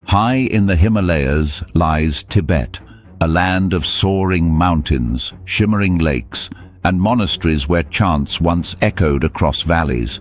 High in the Himalayas lies Tibet, a land of soaring mountains, shimmering lakes, and monasteries where chants once echoed across valleys.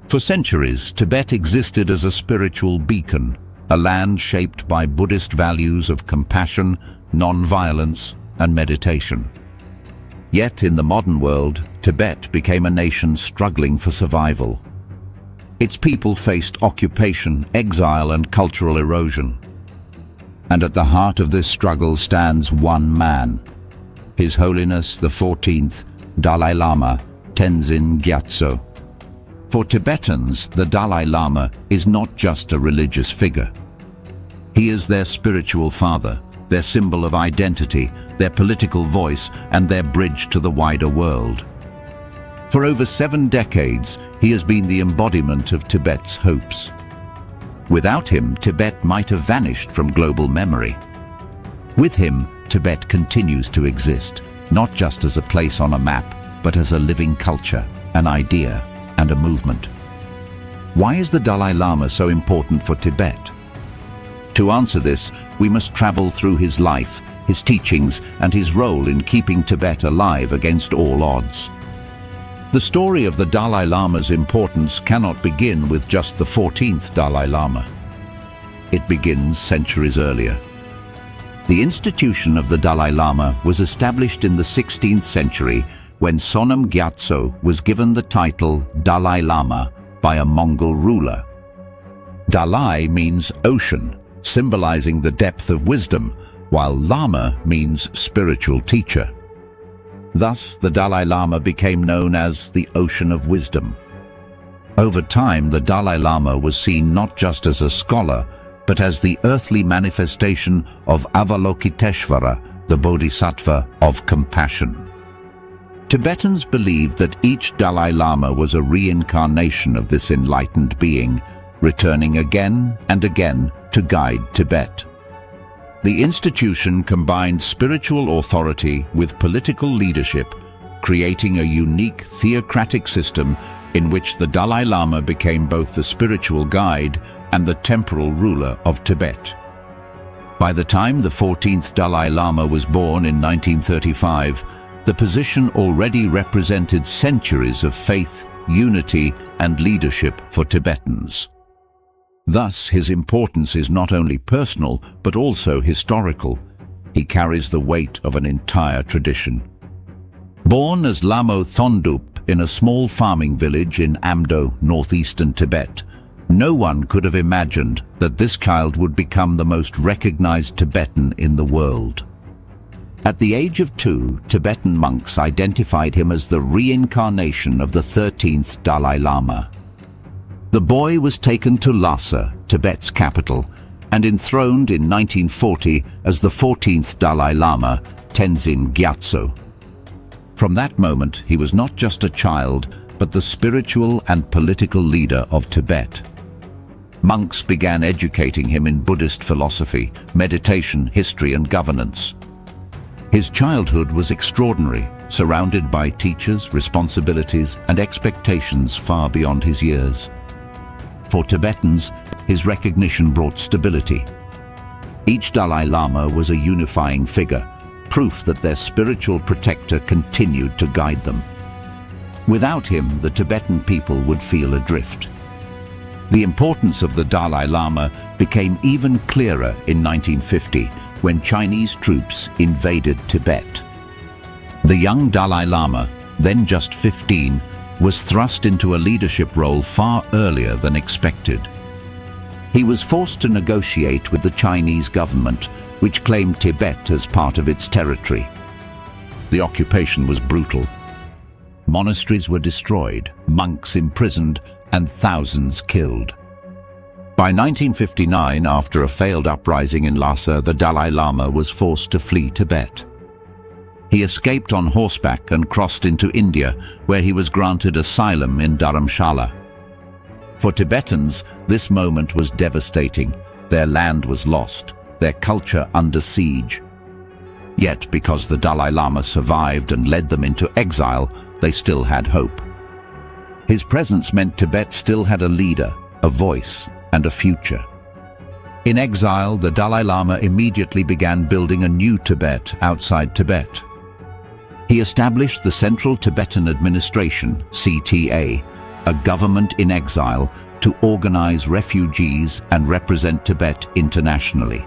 For centuries, Tibet existed as a spiritual beacon, a land shaped by Buddhist values of compassion, non-violence, and meditation. Yet in the modern world, Tibet became a nation struggling for survival. Its people faced occupation, exile, and cultural erosion. And at the heart of this struggle stands one man, His Holiness the 14th Dalai Lama, Tenzin Gyatso. For Tibetans, the Dalai Lama is not just a religious figure. He is their spiritual father, their symbol of identity, their political voice, and their bridge to the wider world. For over 7 decades, he has been the embodiment of Tibet's hopes. Without him, Tibet might have vanished from global memory. With him, Tibet continues to exist, not just as a place on a map, but as a living culture, an idea, and a movement. Why is the Dalai Lama so important for Tibet? To answer this, we must travel through his life, his teachings, and his role in keeping Tibet alive against all odds. The story of the Dalai Lama's importance cannot begin with just the 14th Dalai Lama. It begins centuries earlier. The institution of the Dalai Lama was established in the 16th century when Sonam Gyatso was given the title Dalai Lama by a Mongol ruler. Dalai means ocean, symbolizing the depth of wisdom, while Lama means spiritual teacher. Thus, the Dalai Lama became known as the Ocean of Wisdom. Over time, the Dalai Lama was seen not just as a scholar, but as the earthly manifestation of Avalokiteshvara, the Bodhisattva of compassion. Tibetans believed that each Dalai Lama was a reincarnation of this enlightened being, returning again and again to guide Tibet. The institution combined spiritual authority with political leadership, creating a unique theocratic system in which the Dalai Lama became both the spiritual guide and the temporal ruler of Tibet. By the time the 14th Dalai Lama was born in 1935, the position already represented centuries of faith, unity, and leadership for Tibetans. Thus, his importance is not only personal, but also historical. He carries the weight of an entire tradition. Born as Lamo Thondup in a small farming village in Amdo, northeastern Tibet, no one could have imagined that this child would become the most recognized Tibetan in the world. At the age of 2, Tibetan monks identified him as the reincarnation of the 13th Dalai Lama. The boy was taken to Lhasa, Tibet's capital, and enthroned in 1940 as the 14th Dalai Lama, Tenzin Gyatso. From that moment, he was not just a child, but the spiritual and political leader of Tibet. Monks began educating him in Buddhist philosophy, meditation, history, and governance. His childhood was extraordinary, surrounded by teachers, responsibilities, and expectations far beyond his years. For Tibetans, his recognition brought stability. Each Dalai Lama was a unifying figure, proof that their spiritual protector continued to guide them. Without him, the Tibetan people would feel adrift. The importance of the Dalai Lama became even clearer in 1950, when Chinese troops invaded Tibet. The young Dalai Lama, then just 15, was thrust into a leadership role far earlier than expected. He was forced to negotiate with the Chinese government, which claimed Tibet as part of its territory. The occupation was brutal. Monasteries were destroyed, monks imprisoned, and thousands killed. By 1959, after a failed uprising in Lhasa, the Dalai Lama was forced to flee Tibet. He escaped on horseback and crossed into India, where he was granted asylum in Dharamshala. For Tibetans, this moment was devastating. Their land was lost, their culture under siege. Yet, because the Dalai Lama survived and led them into exile, they still had hope. His presence meant Tibet still had a leader, a voice, and a future. In exile, the Dalai Lama immediately began building a new Tibet outside Tibet. He established the Central Tibetan Administration, CTA, a government in exile, to organize refugees and represent Tibet internationally.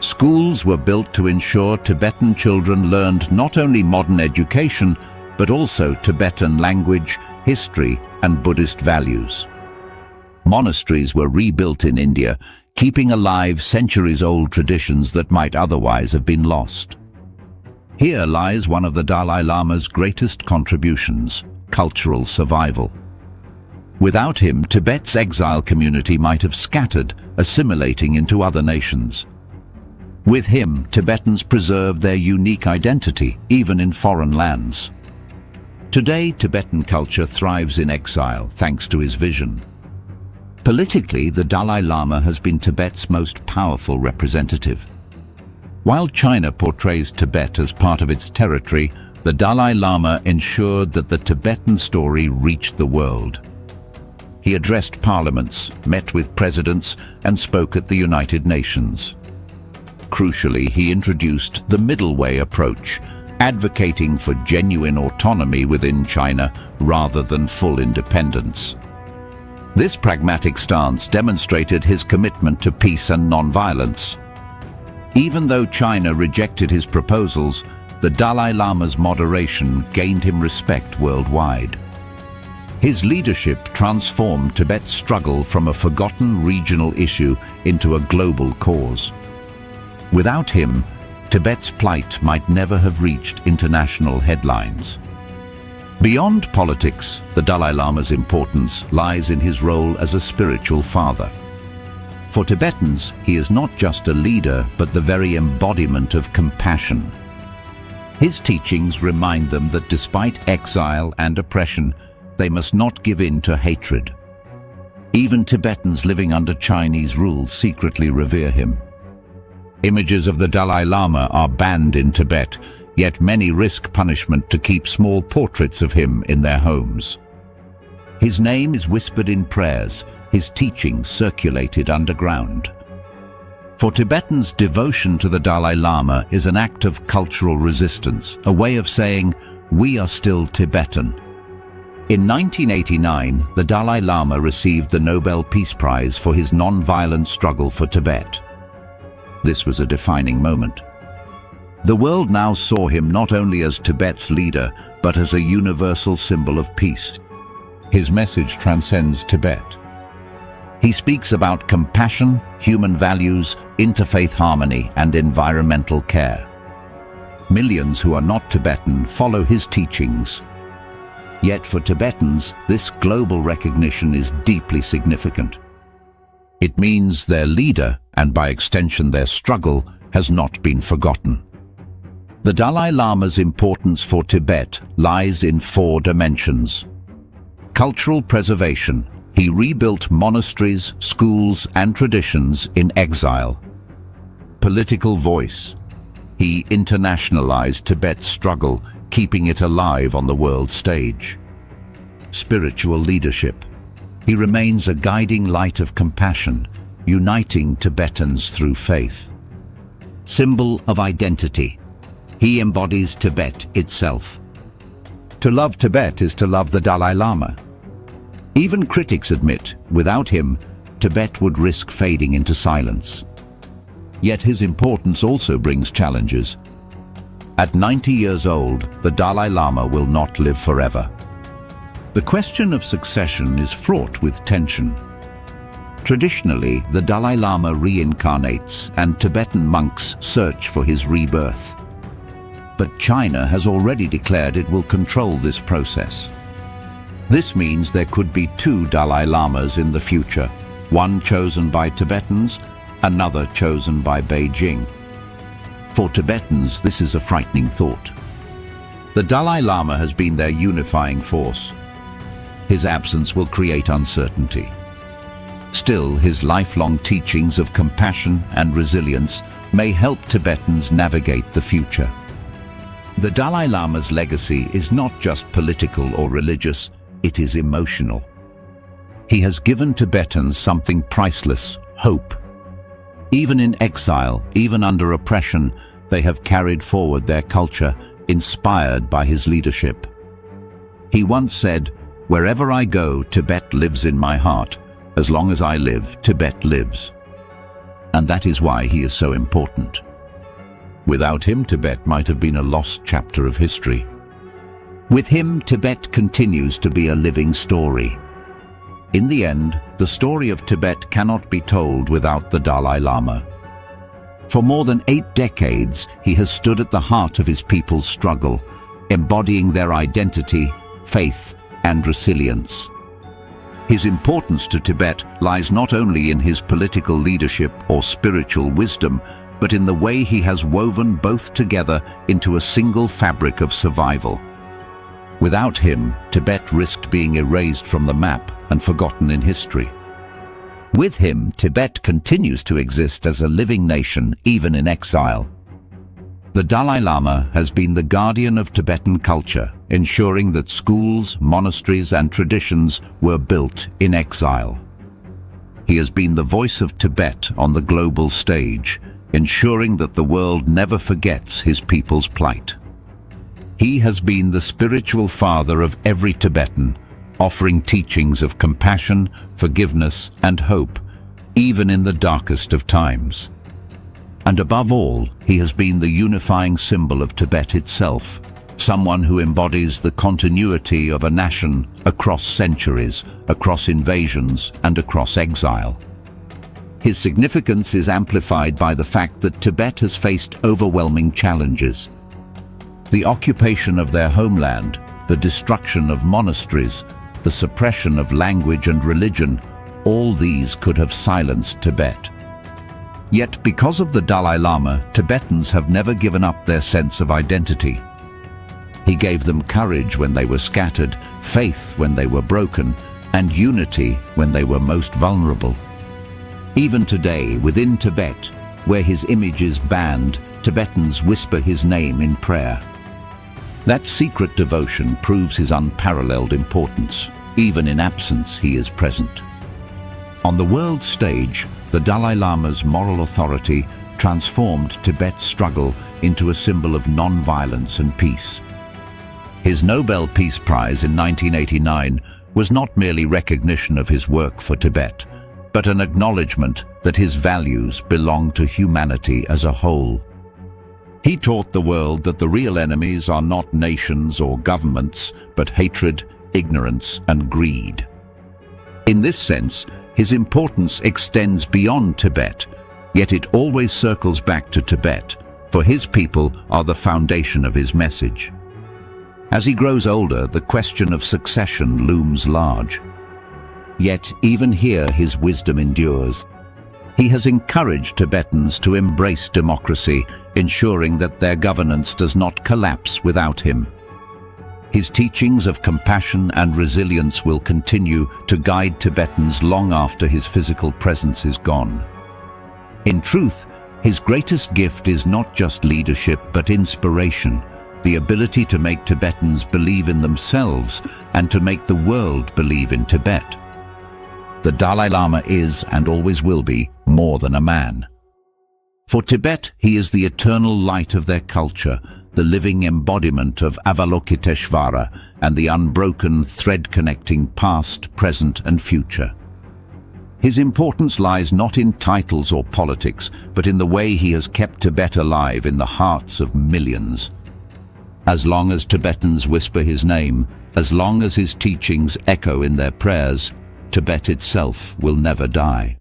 Schools were built to ensure Tibetan children learned not only modern education, but also Tibetan language, history, and Buddhist values. Monasteries were rebuilt in India, keeping alive centuries-old traditions that might otherwise have been lost. Here lies one of the Dalai Lama's greatest contributions: cultural survival. Without him, Tibet's exile community might have scattered, assimilating into other nations. With him, Tibetans preserved their unique identity, even in foreign lands. Today, Tibetan culture thrives in exile thanks to his vision. Politically, the Dalai Lama has been Tibet's most powerful representative. While China portrays Tibet as part of its territory, the Dalai Lama ensured that the Tibetan story reached the world. He addressed parliaments, met with presidents, and spoke at the United Nations. Crucially, he introduced the middle way approach, advocating for genuine autonomy within China rather than full independence. This pragmatic stance demonstrated his commitment to peace and non-violence. Even though China rejected his proposals, the Dalai Lama's moderation gained him respect worldwide. His leadership transformed Tibet's struggle from a forgotten regional issue into a global cause. Without him, Tibet's plight might never have reached international headlines. Beyond politics, the Dalai Lama's importance lies in his role as a spiritual father. For Tibetans, he is not just a leader, but the very embodiment of compassion. His teachings remind them that despite exile and oppression, they must not give in to hatred. Even Tibetans living under Chinese rule secretly revere him. Images of the Dalai Lama are banned in Tibet, yet many risk punishment to keep small portraits of him in their homes. His name is whispered in prayers, his teachings circulated underground. For Tibetans, devotion to the Dalai Lama is an act of cultural resistance, a way of saying, "We are still Tibetan." In 1989, the Dalai Lama received the Nobel Peace Prize for his non-violent struggle for Tibet. This was a defining moment. The world now saw him not only as Tibet's leader, but as a universal symbol of peace. His message transcends Tibet. He speaks about compassion, human values, interfaith harmony, and environmental care. Millions who are not Tibetan follow his teachings. Yet for Tibetans, this global recognition is deeply significant. It means their leader, and by extension their struggle, has not been forgotten. The Dalai Lama's importance for Tibet lies in 4 dimensions. Cultural preservation. He rebuilt monasteries, schools, and traditions in exile. Political voice. He internationalized Tibet's struggle, keeping it alive on the world stage. Spiritual leadership. He remains a guiding light of compassion, uniting Tibetans through faith. Symbol of identity. He embodies Tibet itself. To love Tibet is to love the Dalai Lama. Even critics admit, without him, Tibet would risk fading into silence. Yet his importance also brings challenges. At 90 years old, the Dalai Lama will not live forever. The question of succession is fraught with tension. Traditionally, the Dalai Lama reincarnates and Tibetan monks search for his rebirth. But China has already declared it will control this process. This means there could be 2 Dalai Lamas in the future, one chosen by Tibetans, another chosen by Beijing. For Tibetans, this is a frightening thought. The Dalai Lama has been their unifying force. His absence will create uncertainty. Still, his lifelong teachings of compassion and resilience may help Tibetans navigate the future. The Dalai Lama's legacy is not just political or religious, it is emotional. He has given Tibetans something priceless: hope. Even in exile, even under oppression, they have carried forward their culture, inspired by his leadership. He once said, "Wherever I go, Tibet lives in my heart. As long as I live, Tibet lives." And that is why he is so important. Without him, Tibet might have been a lost chapter of history. With him, Tibet continues to be a living story. In the end, the story of Tibet cannot be told without the Dalai Lama. For more than 8 decades, he has stood at the heart of his people's struggle, embodying their identity, faith, and resilience. His importance to Tibet lies not only in his political leadership or spiritual wisdom, but in the way he has woven both together into a single fabric of survival. Without him, Tibet risked being erased from the map and forgotten in history. With him, Tibet continues to exist as a living nation, even in exile. The Dalai Lama has been the guardian of Tibetan culture, ensuring that schools, monasteries, and traditions were built in exile. He has been the voice of Tibet on the global stage, ensuring that the world never forgets his people's plight. He has been the spiritual father of every Tibetan, offering teachings of compassion, forgiveness, and hope, even in the darkest of times. And above all, he has been the unifying symbol of Tibet itself, someone who embodies the continuity of a nation across centuries, across invasions, and across exile. His significance is amplified by the fact that Tibet has faced overwhelming challenges. The occupation of their homeland, the destruction of monasteries, the suppression of language and religion, all these could have silenced Tibet. Yet because of the Dalai Lama, Tibetans have never given up their sense of identity. He gave them courage when they were scattered, faith when they were broken, and unity when they were most vulnerable. Even today, within Tibet, where his image is banned, Tibetans whisper his name in prayer. That secret devotion proves his unparalleled importance. Even in absence, he is present. On the world stage, the Dalai Lama's moral authority transformed Tibet's struggle into a symbol of non-violence and peace. His Nobel Peace Prize in 1989 was not merely recognition of his work for Tibet, but an acknowledgement that his values belong to humanity as a whole. He taught the world that the real enemies are not nations or governments, but hatred, ignorance, and greed. In this sense, his importance extends beyond Tibet, yet it always circles back to Tibet, for his people are the foundation of his message. As he grows older, the question of succession looms large. Yet even here his wisdom endures. He has encouraged Tibetans to embrace democracy, ensuring that their governance does not collapse without him. His teachings of compassion and resilience will continue to guide Tibetans long after his physical presence is gone. In truth, his greatest gift is not just leadership but inspiration, the ability to make Tibetans believe in themselves and to make the world believe in Tibet. The Dalai Lama is, and always will be, more than a man. For Tibet, he is the eternal light of their culture, the living embodiment of Avalokiteshvara, and the unbroken thread connecting past, present, and future. His importance lies not in titles or politics, but in the way he has kept Tibet alive in the hearts of millions. As long as Tibetans whisper his name, as long as his teachings echo in their prayers, Tibet itself will never die.